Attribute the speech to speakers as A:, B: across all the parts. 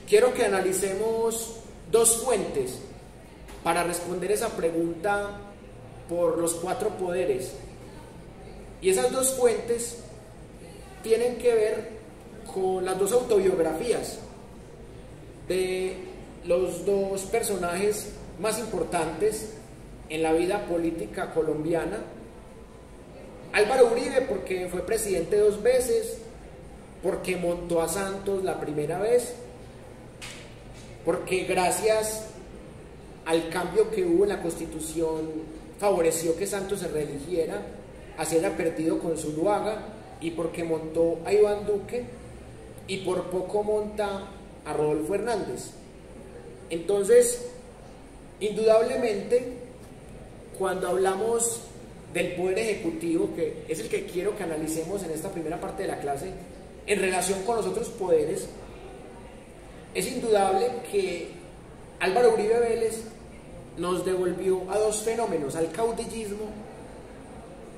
A: quiero que analicemos dos fuentes para responder esa pregunta por los cuatro poderes. Y esas dos fuentes tienen que ver con las dos autobiografías de los dos personajes más importantes en la vida política colombiana. Álvaro Uribe, porque fue presidente 2 veces, porque montó a Santos la primera vez, porque gracias al cambio que hubo en la Constitución favoreció que Santos se reeligiera, así era perdido con Zuluaga, y porque montó a Iván Duque, y por poco monta a Rodolfo Hernández. Entonces, indudablemente, cuando hablamos del Poder Ejecutivo, que es el que quiero que analicemos en esta primera parte de la clase, en relación con los otros poderes, es indudable que Álvaro Uribe Vélez nos devolvió a dos fenómenos, al caudillismo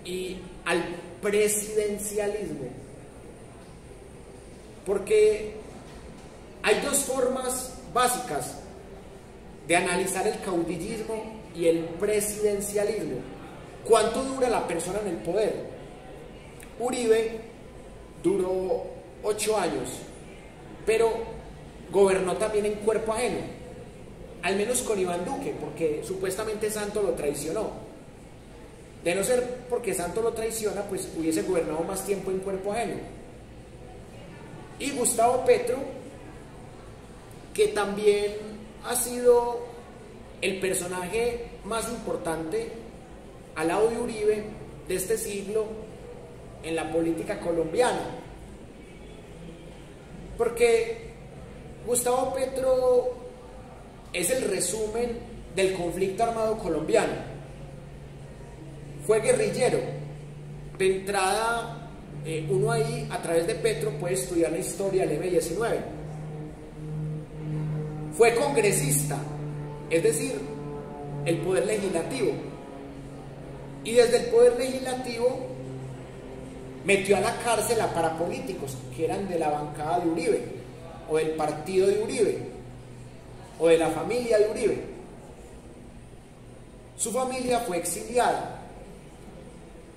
A: y al presidencialismo. Porque hay dos formas básicas de analizar el caudillismo y el presidencialismo. ¿Cuánto dura la persona en el poder? Uribe duró 8 años, pero gobernó también en cuerpo ajeno, al menos con Iván Duque, porque supuestamente Santos lo traicionó. De no ser porque Santos lo traiciona, pues hubiese gobernado más tiempo en cuerpo ajeno. Y Gustavo Petro, que también ha sido el personaje más importante al lado de Uribe de este siglo en la política colombiana, porque Gustavo Petro es el resumen del conflicto armado colombiano. Fue guerrillero. De entrada, uno ahí a través de Petro puede estudiar la historia del M-19. Fue congresista, es decir, el poder legislativo. Y desde el poder legislativo metió a la cárcel a parapolíticos que eran de la bancada de Uribe, o del partido de Uribe, o de la familia de Uribe. Su familia fue exiliada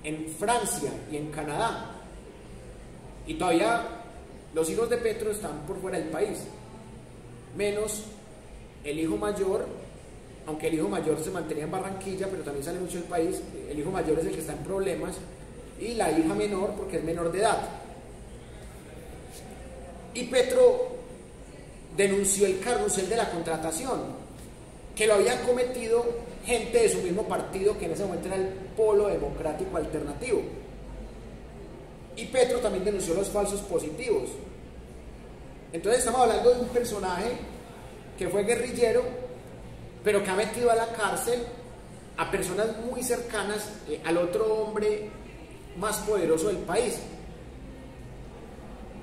A: en Francia y en Canadá, y todavía los hijos de Petro están por fuera del país, menos el hijo mayor, aunque el hijo mayor se mantenía en Barranquilla, pero también sale mucho del país. El hijo mayor es el que está en problemas, y la hija menor porque es menor de edad. Y Petro denunció el carrusel de la contratación, que lo había cometido gente de su mismo partido, que en ese momento era el Polo Democrático Alternativo. Y Petro también denunció los falsos positivos. Entonces estamos hablando de un personaje que fue guerrillero, pero que ha metido a la cárcel a personas muy cercanas al otro hombre más poderoso del país.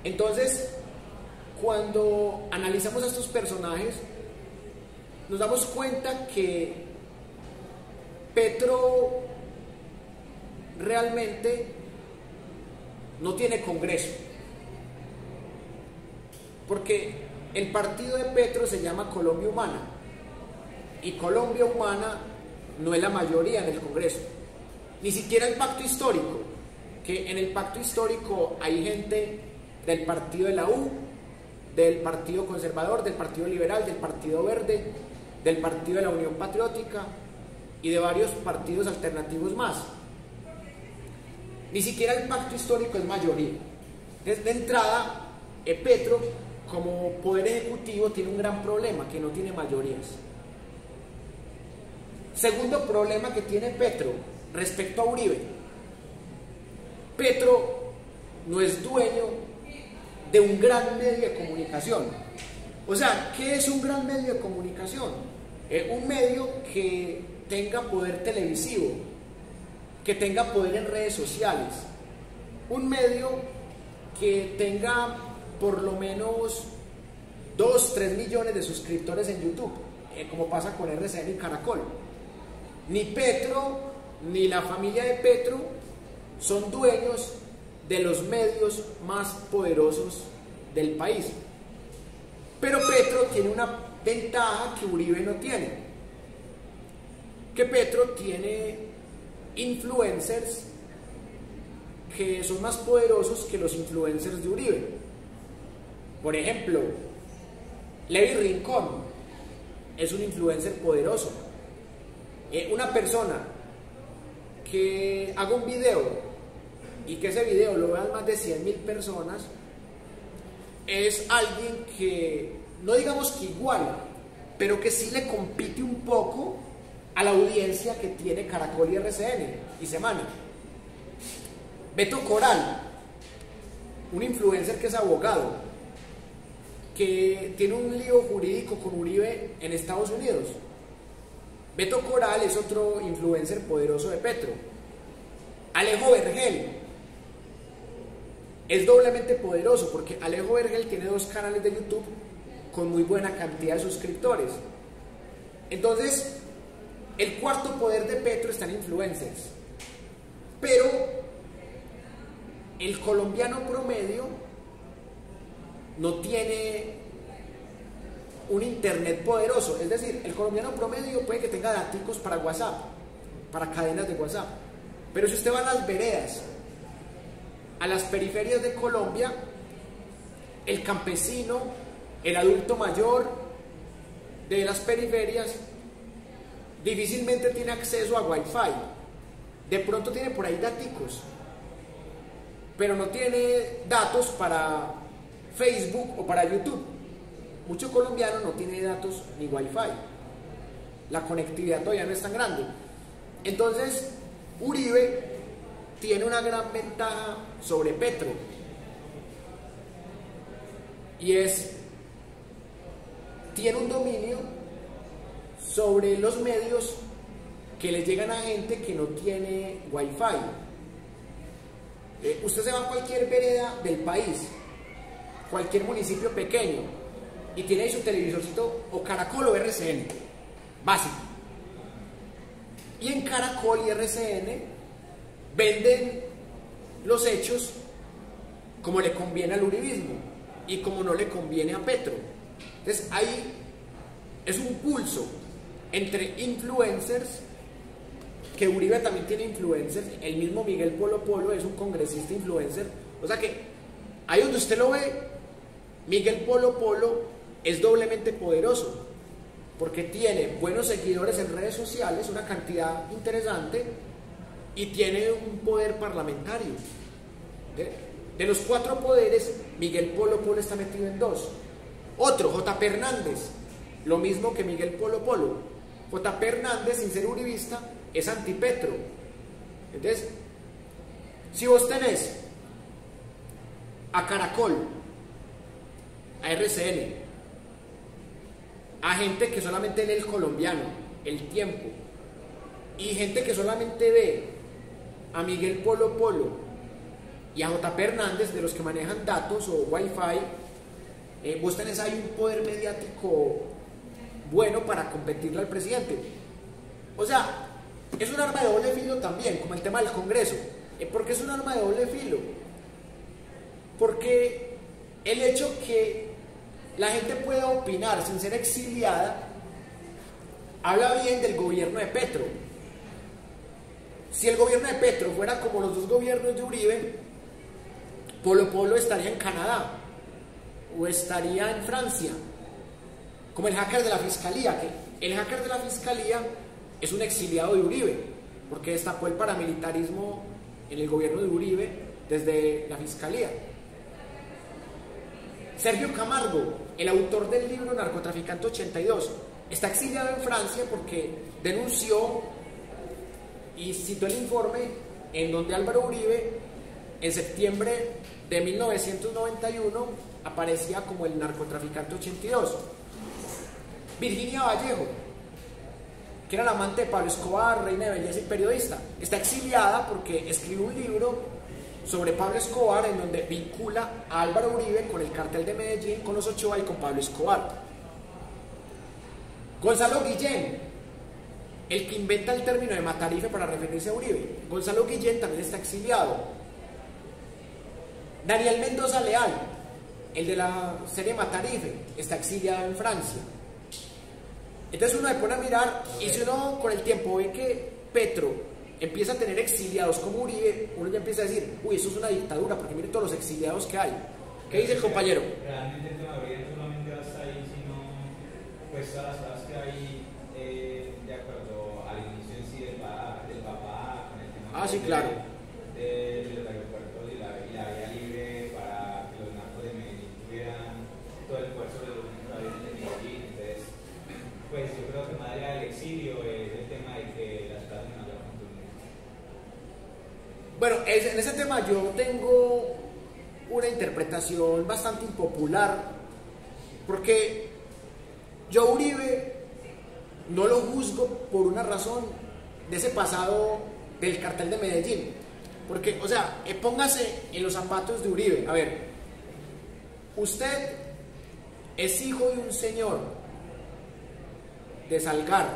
A: Entonces, cuando analizamos a estos personajes, nos damos cuenta que Petro realmente no tiene Congreso, porque el partido de Petro se llama Colombia Humana, y Colombia Humana no es la mayoría en el Congreso, ni siquiera el pacto histórico, que en el pacto histórico hay gente del partido de la U, del Partido Conservador, del Partido Liberal, del Partido Verde, del Partido de la Unión Patriótica y de varios partidos alternativos más. Ni siquiera el pacto histórico es mayoría. De entrada, Petro, como poder ejecutivo, tiene un gran problema, que no tiene mayorías. Segundo problema que tiene Petro respecto a Uribe: Petro no es dueño de un gran medio de comunicación. O sea, ¿qué es un gran medio de comunicación? Un medio que tenga poder televisivo, que tenga poder en redes sociales, un medio que tenga por lo menos 2-3 millones de suscriptores en YouTube, como pasa con RCN y Caracol. Ni Petro ni la familia de Petro son dueños de los medios más poderosos del país. Pero Petro Petro tiene una ventaja que Uribe no tiene, que Petro tiene influencers que son más poderosos que los influencers de Uribe. Por ejemplo, Levi Rincón es un influencer poderoso. Una persona que haga un video y que ese video lo vean más de 100.000 personas es alguien que, no digamos que igual, pero que sí le compite un poco a la audiencia que tiene Caracol y RCN y Semana. Beto Coral, un influencer que es abogado, que tiene un lío jurídico con Uribe en Estados Unidos. Beto Coral es otro influencer poderoso de Petro. Alejo Vergel es doblemente poderoso porque Alejo Vergel tiene 2 canales de YouTube con muy buena cantidad de suscriptores. Entonces, el cuarto poder de Petro está en influencers. Pero el colombiano promedio no tiene un internet poderoso. Es decir, el colombiano promedio puede que tenga daticos para WhatsApp, para cadenas de WhatsApp. Pero si usted va a las veredas, a las periferias de Colombia, el campesino, el adulto mayor de las periferias difícilmente tiene acceso a Wi-Fi. De pronto tiene por ahí daticos, pero no tiene datos para Facebook o para YouTube. Mucho colombiano no tiene datos ni Wi-Fi. La conectividad todavía no es tan grande. Entonces, Uribe tiene una gran ventaja sobre Petro. Y tiene un dominio sobre los medios que le llegan a gente que no tiene Wi-Fi. Usted se va a cualquier vereda del país, cualquier municipio pequeño, y tiene ahí su televisorcito o Caracol o RCN, básico. Y en Caracol y RCN venden los hechos como le conviene al uribismo y como no le conviene a Petro. Entonces ahí es un pulso entre influencers, que Uribe también tiene influencers, el mismo Miguel Polo Polo es un congresista influencer. O sea que ahí donde usted lo ve, Miguel Polo Polo es doblemente poderoso porque tiene buenos seguidores en redes sociales, una cantidad interesante, y tiene un poder parlamentario. De los 4 poderes, Miguel Polo Polo está metido en 2. Otro, J.P. Hernández, lo mismo que Miguel Polo Polo. J.P. Hernández, sin ser uribista, es antipetro. Entonces, si vos tenés a Caracol, a RCN, a gente que solamente lee El Colombiano, El Tiempo, y gente que solamente ve a Miguel Polo Polo y a J.P. Hernández, de los que manejan datos o Wi-Fi, vos tenés ahí un poder mediático bueno para competirle al presidente. O sea, es un arma de doble filo también, como el tema del Congreso. ¿Por qué es un arma de doble filo? Porque el hecho que la gente pueda opinar sin ser exiliada habla bien del gobierno de Petro. Si el gobierno de Petro fuera como los 2 gobiernos de Uribe, Polo Polo estaría en Canadá o estaría en Francia, como el hacker de la fiscalía, que el hacker de la fiscalía es un exiliado de Uribe, porque destapó el paramilitarismo en el gobierno de Uribe desde la fiscalía. Sergio Camargo, el autor del libro Narcotraficante 82, está exiliado en Francia porque denunció y citó el informe en donde Álvaro Uribe, en septiembre de 1991, aparecía como el narcotraficante 82. Virginia Vallejo, que era la amante de Pablo Escobar, reina de belleza y periodista, está exiliada porque escribió un libro sobre Pablo Escobar en donde vincula a Álvaro Uribe con el cartel de Medellín, con los Ochoa y con Pablo Escobar. Gonzalo Guillén, el que inventa el término de matarife para referirse a Uribe, Gonzalo Guillén también está exiliado. Daniel Mendoza Leal, el de la serie Matarife, está exiliado en Francia. Entonces uno se pone a mirar, y si uno con el tiempo ve que Petro empieza a tener exiliados como Uribe, uno ya empieza a decir, uy, eso es una dictadura, porque mire todos los exiliados que hay. ¿Qué dice el compañero?
B: Realmente el tema de Uribe no solamente va a estar ahí, sino pues todas las cosas que hay de acuerdo al inicio en sí del papá, con el tema
A: Sí, claro.
B: de los aeropuertos y la vía libre para que los narcos de Medellín tuvieran todo el poder sobre los habitantes de Medellín. Entonces, pues yo creo que más allá del exilio es el tema de que las plazas no hayan contundentes.
A: Bueno, en ese tema yo tengo una interpretación bastante impopular, porque yo Uribe no lo juzgo por una razón de ese pasado del cartel de Medellín, porque, o sea, póngase en los zapatos de Uribe. A ver, usted es hijo de un señor de Salgar,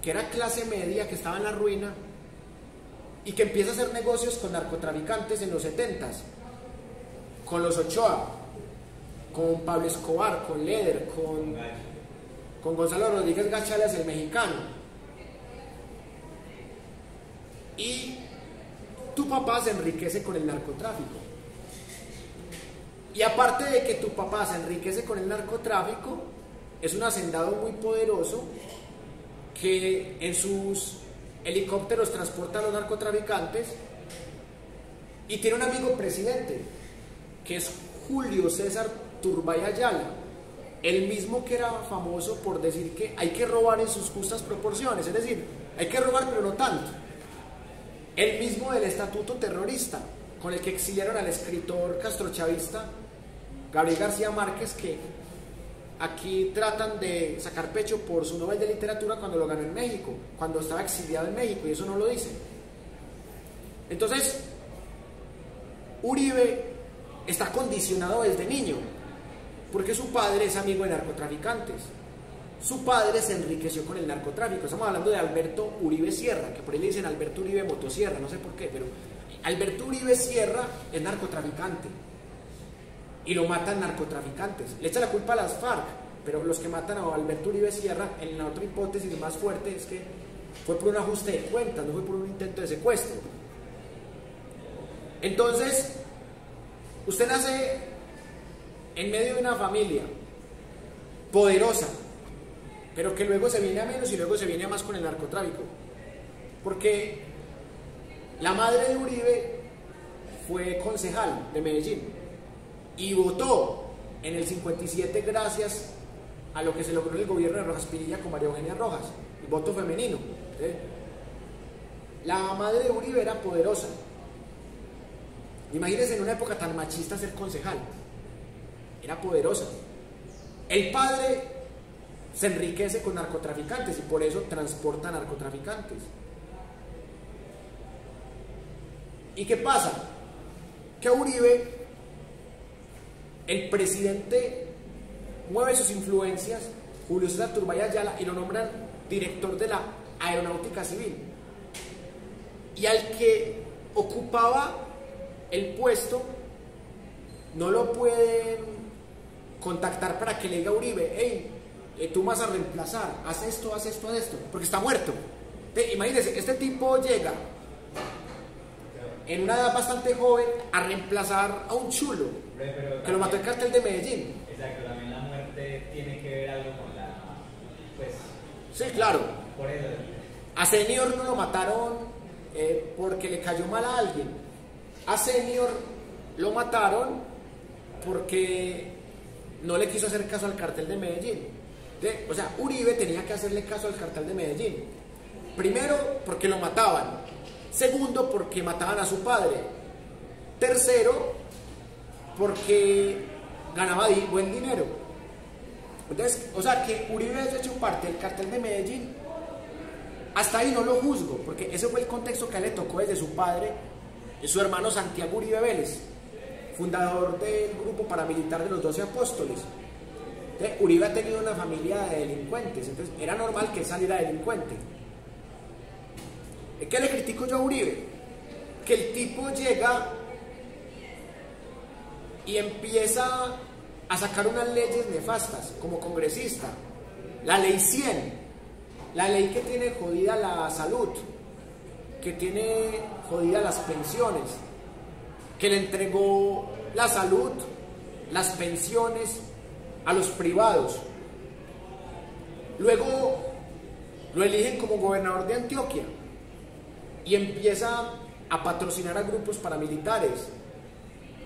A: que era clase media, que estaba en la ruina, y que empieza a hacer negocios con narcotraficantes en los 70s, con los Ochoa, con Pablo Escobar, con Leder, con Gonzalo Rodríguez Gachales, el mexicano. Y tu papá se enriquece con el narcotráfico. Y aparte de que tu papá se enriquece con el narcotráfico, es un hacendado muy poderoso que en sus helicópteros transporta a los narcotraficantes, y tiene un amigo presidente que es Julio César Turbay Ayala, el mismo que era famoso por decir que hay que robar en sus justas proporciones, es decir, hay que robar pero no tanto. El mismo del estatuto terrorista, con el que exiliaron al escritor castrochavista Gabriel García Márquez, que aquí tratan de sacar pecho por su Nobel de Literatura cuando lo ganó en México, cuando estaba exiliado en México, y eso no lo dicen. Entonces, Uribe está condicionado desde niño, porque su padre es amigo de narcotraficantes. Su padre se enriqueció con el narcotráfico. Estamos hablando de Alberto Uribe Sierra, que por ahí le dicen Alberto Uribe Motosierra, no sé por qué, pero Alberto Uribe Sierra es narcotraficante y lo matan narcotraficantes. Le echa la culpa a las FARC, pero los que matan a Alberto Uribe Sierra, en la otra hipótesis más fuerte, es que fue por un ajuste de cuentas, no fue por un intento de secuestro. Entonces, usted nace en medio de una familia poderosa, pero que luego se viene a menos y luego se viene a más con el narcotráfico, porque la madre de Uribe fue concejal de Medellín y votó en el 57 gracias a lo que se logró en el gobierno de Rojas Pinilla con María Eugenia Rojas, el voto femenino. La madre de Uribe era poderosa. Imagínense en una época tan machista ser concejal. Era poderosa. El padre se enriquece con narcotraficantes y por eso transporta narcotraficantes. ¿Y qué pasa? Que a Uribe, el presidente mueve sus influencias, Julio César Turbay Ayala, y lo nombran director de la Aeronáutica Civil. Y al que ocupaba el puesto no lo pueden contactar para que le diga a Uribe, hey, tú vas a reemplazar, haz esto, porque está muerto. Imagínense, este tipo llega en una edad bastante joven a reemplazar a un chulo que lo mató el cartel de Medellín.
B: Exacto, también la muerte tiene que ver algo con la... pues...
A: Sí, claro.
B: Por eso.
A: A Senior no lo mataron porque le cayó mal a alguien. A Senior lo mataron porque no le quiso hacer caso al cartel de Medellín. O sea, Uribe tenía que hacerle caso al cartel de Medellín. Primero, porque lo mataban. Segundo, porque mataban a su padre. Tercero, porque ganaba buen dinero. Entonces, o sea, que Uribe haya hecho parte del cartel de Medellín, hasta ahí no lo juzgo, porque ese fue el contexto que a él le tocó desde su padre, su hermano Santiago Uribe Vélez, fundador del grupo paramilitar de los 12 Apóstoles. Entonces, Uribe ha tenido una familia de delincuentes, entonces era normal que él saliera delincuente. ¿Qué le critico yo a Uribe? Que el tipo llega y empieza a sacar unas leyes nefastas como congresista. La ley 100, la ley que tiene jodida la salud, que tiene jodida las pensiones, que le entregó la salud, las pensiones a los privados. Luego lo eligen como gobernador de Antioquia y empieza a patrocinar a grupos paramilitares.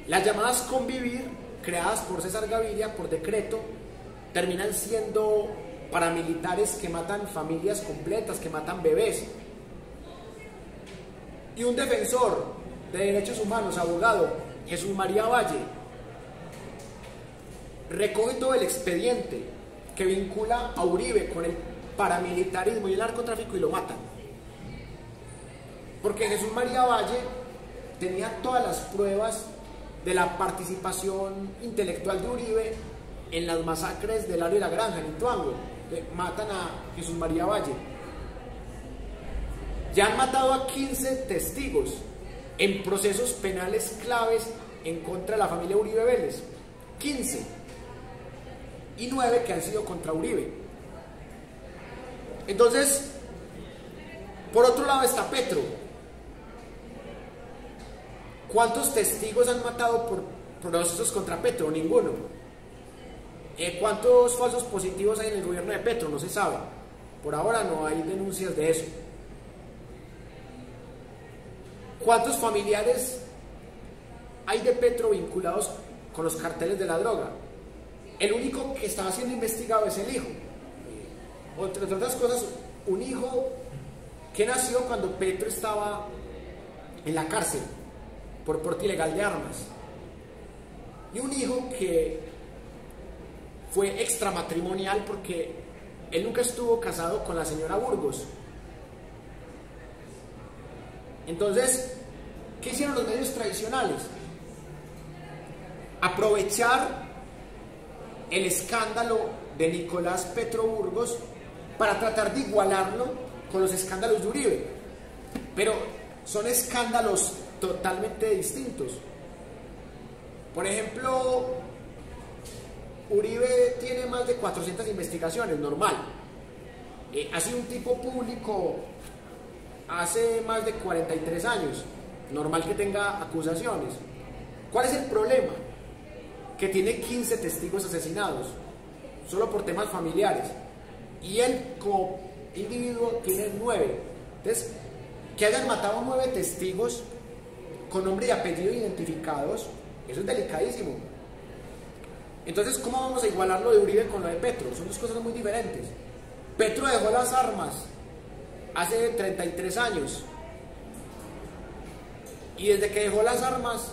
A: Las llamadas Convivir, creadas por César Gaviria por decreto, terminan siendo paramilitares que matan familias completas, que matan bebés. Y un defensor de derechos humanos, abogado, Jesús María Valle, recoge todo el expediente que vincula a Uribe con el paramilitarismo y el narcotráfico y lo matan. Porque Jesús María Valle tenía todas las pruebas de la participación intelectual de Uribe en las masacres del Aro y la Granja, en Ituango. Matan a Jesús María Valle. Ya han matado a 15 testigos en procesos penales claves en contra de la familia Uribe Vélez. 15. Y 9 que han sido contra Uribe. Entonces, por otro lado está Petro. ¿Cuántos testigos han matado por procesos contra Petro? Ninguno. ¿Cuántos falsos positivos hay en el gobierno de Petro? No se sabe. Por ahora no hay denuncias de eso. ¿Cuántos familiares hay de Petro vinculados con los carteles de la droga? El único que estaba siendo investigado es el hijo. Entre otras cosas, un hijo que nació cuando Petro estaba en la cárcel por porte ilegal de armas. Y un hijo que fue extramatrimonial porque él nunca estuvo casado con la señora Burgos. Entonces, ¿qué hicieron los medios tradicionales? Aprovechar el escándalo de Nicolás Petro Burgos para tratar de igualarlo con los escándalos de Uribe. Pero son escándalos totalmente distintos. Por ejemplo, Uribe tiene más de 400 investigaciones, normal. Ha sido un tipo público hace más de 43 años, normal que tenga acusaciones. ¿Cuál es el problema? Que tiene 15 testigos asesinados, solo por temas familiares. Y él como individuo tiene 9. Entonces, que hayan matado a 9 testigos con nombre y apellido identificados, eso es delicadísimo. Entonces, ¿cómo vamos a igualar lo de Uribe con lo de Petro? Son dos cosas muy diferentes. Petro dejó las armas hace 33 años. Y desde que dejó las armas,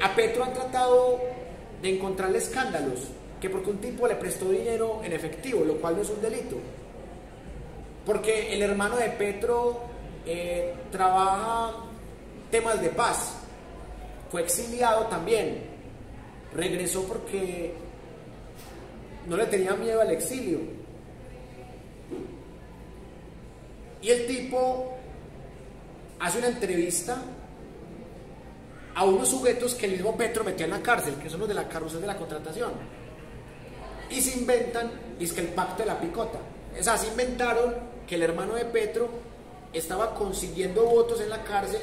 A: a Petro han tratado de encontrarle escándalos, que porque un tipo le prestó dinero en efectivo, lo cual no es un delito. Porque el hermano de Petro trabaja temas de paz, fue exiliado también, regresó porque no le tenía miedo al exilio. Y el tipo hace una entrevista a unos sujetos que el mismo Petro metió en la cárcel, que son los de la carrusel de la contratación, y se inventan, dice que el pacto de la picota. O sea, se inventaron que el hermano de Petro estaba consiguiendo votos en la cárcel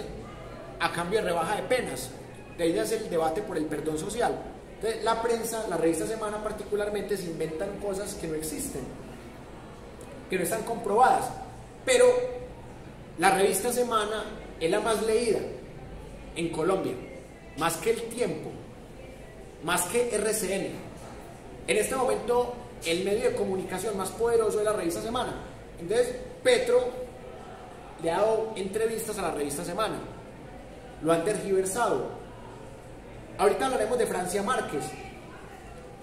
A: a cambio de rebaja de penas. De ahí nace el debate por el perdón social. Entonces, la prensa, la revista Semana particularmente, se inventan cosas que no existen, que no están comprobadas. Pero la revista Semana es la más leída en Colombia, más que El Tiempo, más que RCN. En este momento, el medio de comunicación más poderoso es la revista Semana. Entonces, Petro le ha dado entrevistas a la revista Semana, lo han tergiversado. Ahorita hablaremos de Francia Márquez.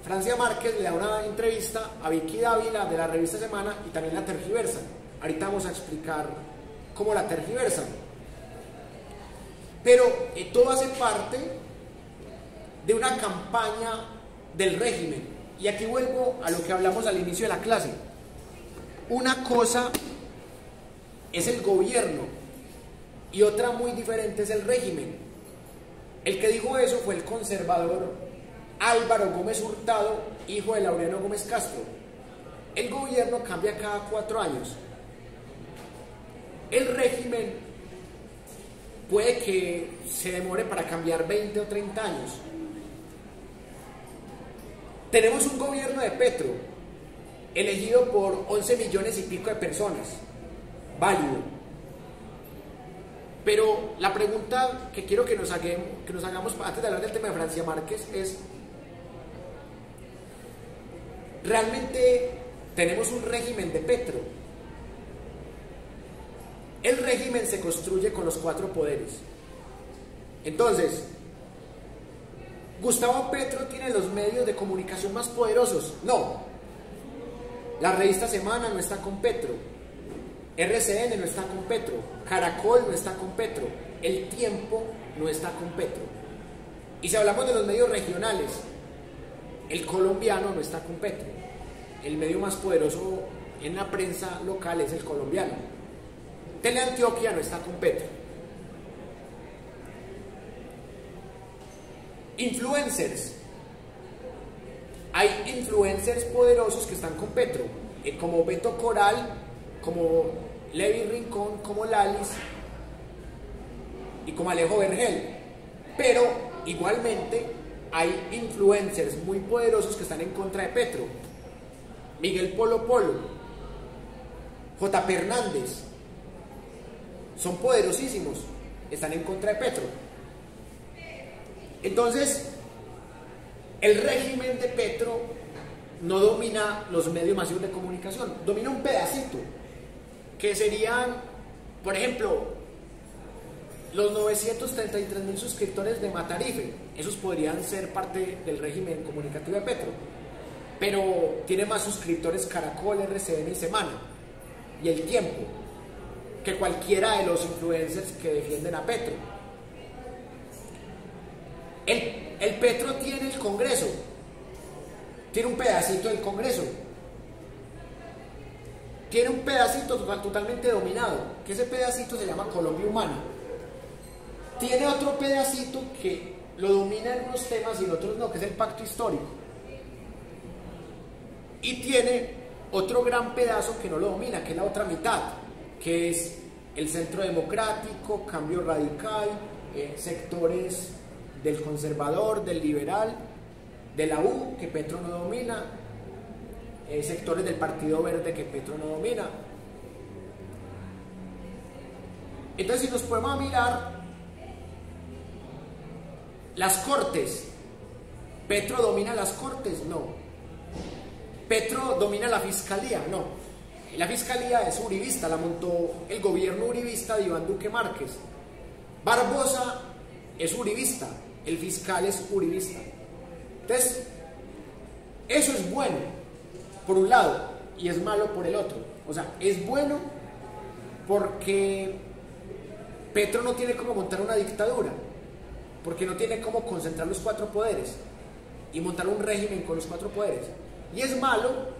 A: Francia Márquez le da una entrevista a Vicky Dávila de la revista Semana y también la tergiversan. Ahorita vamos a explicar cómo la tergiversan. Pero todo hace parte de una campaña del régimen. Y aquí vuelvo a lo que hablamos al inicio de la clase. Una cosa es el gobierno y otra muy diferente es el régimen. El que dijo eso fue el conservador Álvaro Gómez Hurtado, hijo de Laureano Gómez Castro. El gobierno cambia cada 4 años. El régimen puede que se demore para cambiar 20 o 30 años. Tenemos un gobierno de Petro, elegido por 11 millones y pico de personas, válido. Pero la pregunta que quiero que nos hagamos antes de hablar del tema de Francia Márquez es: ¿realmente tenemos un régimen de Petro? El régimen se construye con los 4 poderes. Entonces, ¿Gustavo Petro tiene los medios de comunicación más poderosos? No. La revista Semana no está con Petro. RCN no está con Petro. Caracol no está con Petro. El Tiempo no está con Petro. Y si hablamos de los medios regionales, El Colombiano no está con Petro. El medio más poderoso en la prensa local es El Colombiano. Teleantioquia no está con Petro. Influencers. Hay influencers poderosos que están con Petro, como Beto Coral, como Levi Rincón, como Lalis y como Alejo Vergel. Pero igualmente hay influencers muy poderosos que están en contra de Petro. Miguel Polo Polo, J.P. Hernández, son poderosísimos, están en contra de Petro. Entonces, el régimen de Petro no domina los medios masivos de comunicación, domina un pedacito, que serían, por ejemplo, los 933.000 suscriptores de Matarife. Esos podrían ser parte del régimen comunicativo de Petro, pero tiene más suscriptores Caracol, RCN y Semana y El Tiempo que cualquiera de los influencers que defienden a Petro. El Petro tiene el Congreso, tiene un pedacito del Congreso, tiene un pedacito totalmente dominado, que ese pedacito se llama Colombia Humana. Tiene otro pedacito que lo domina en unos temas y en otros no, que es el Pacto Histórico. Y tiene otro gran pedazo que no lo domina, que es la otra mitad, que es el Centro Democrático, Cambio Radical, sectores del conservador, del liberal, de la U, que Petro no domina, sectores del Partido Verde que Petro no domina. Entonces, si nos podemos mirar las Cortes, ¿Petro domina las Cortes? No. ¿Petro domina la Fiscalía? No. La Fiscalía es uribista, la montó el gobierno uribista de Iván Duque Márquez. Barbosa es uribista, el fiscal es uribista. Entonces, eso es bueno por un lado y es malo por el otro. O sea, es bueno porque Petro no tiene cómo montar una dictadura, porque no tiene cómo concentrar los 4 poderes y montar un régimen con los 4 poderes. Y es malo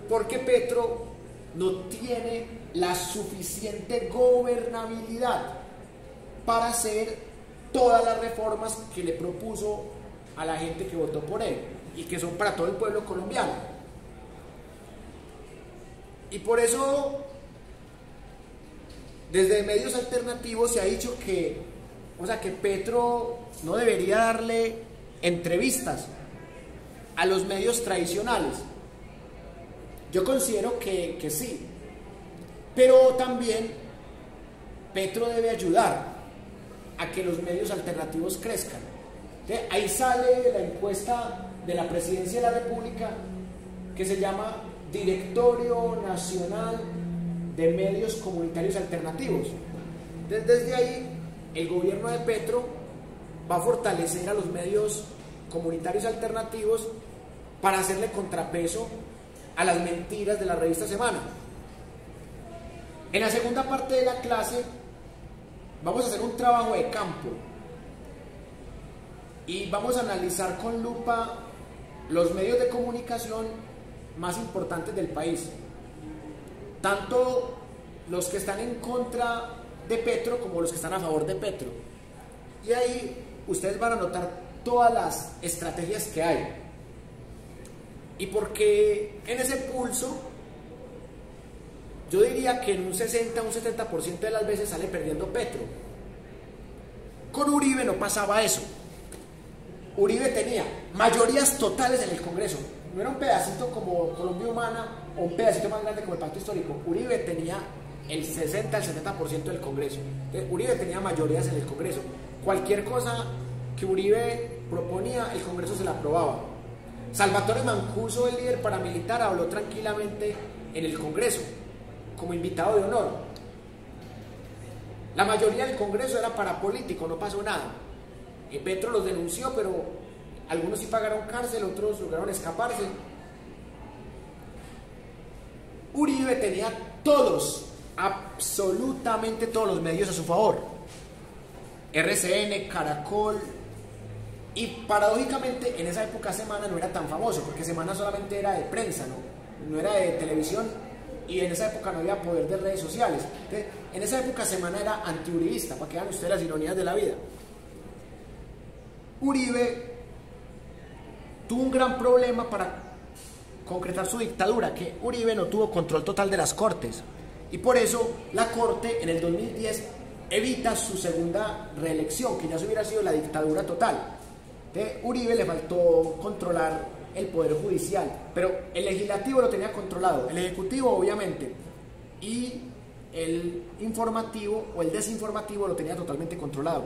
A: porque Petro no tiene la suficiente gobernabilidad para hacer todas las reformas que le propuso a la gente que votó por él y que son para todo el pueblo colombiano. Y por eso, desde medios alternativos se ha dicho que, que Petro no debería darle entrevistas a los medios tradicionales. Yo considero que sí, pero también Petro debe ayudar a que los medios alternativos crezcan. Entonces, ahí sale la encuesta de la Presidencia de la República que se llama Directorio Nacional de Medios Comunitarios Alternativos. Entonces, desde ahí el gobierno de Petro va a fortalecer a los medios comunitarios alternativos para hacerle contrapeso a las mentiras de la revista Semana. En la segunda parte de la clase vamos a hacer un trabajo de campo y vamos a analizar con lupa los medios de comunicación más importantes del país, tanto los que están en contra de Petro como los que están a favor de Petro. Y ahí ustedes van a notar todas las estrategias que hay. Y porque en ese pulso, yo diría que en un 60, un 70% de las veces sale perdiendo Petro. Con Uribe no pasaba eso. Uribe tenía mayorías totales en el Congreso. No era un pedacito como Colombia Humana o un pedacito más grande como el Pacto Histórico. Uribe tenía el 60, el 70% del Congreso. Entonces, Uribe tenía mayorías en el Congreso. Cualquier cosa que Uribe proponía, el Congreso se la aprobaba. Salvatore Mancuso, el líder paramilitar, habló tranquilamente en el Congreso, como invitado de honor. La mayoría del Congreso era parapolítico, no pasó nada. Petro los denunció, pero algunos sí pagaron cárcel, otros lograron escaparse. Uribe tenía todos, absolutamente todos los medios a su favor. RCN, Caracol, y paradójicamente en esa época Semana no era tan famoso, porque Semana solamente era de prensa, no era de televisión, y en esa época no había poder de redes sociales. Entonces, en esa época Semana era antiuribista, para que vean ustedes las ironías de la vida. Uribe tuvo un gran problema para concretar su dictadura, que Uribe no tuvo control total de las cortes, y por eso la corte en el 2010 evita su segunda reelección, que ya se hubiera sido la dictadura total. De Uribe le faltó controlar el poder judicial, pero el legislativo lo tenía controlado, el ejecutivo obviamente, y el informativo o el desinformativo lo tenía totalmente controlado.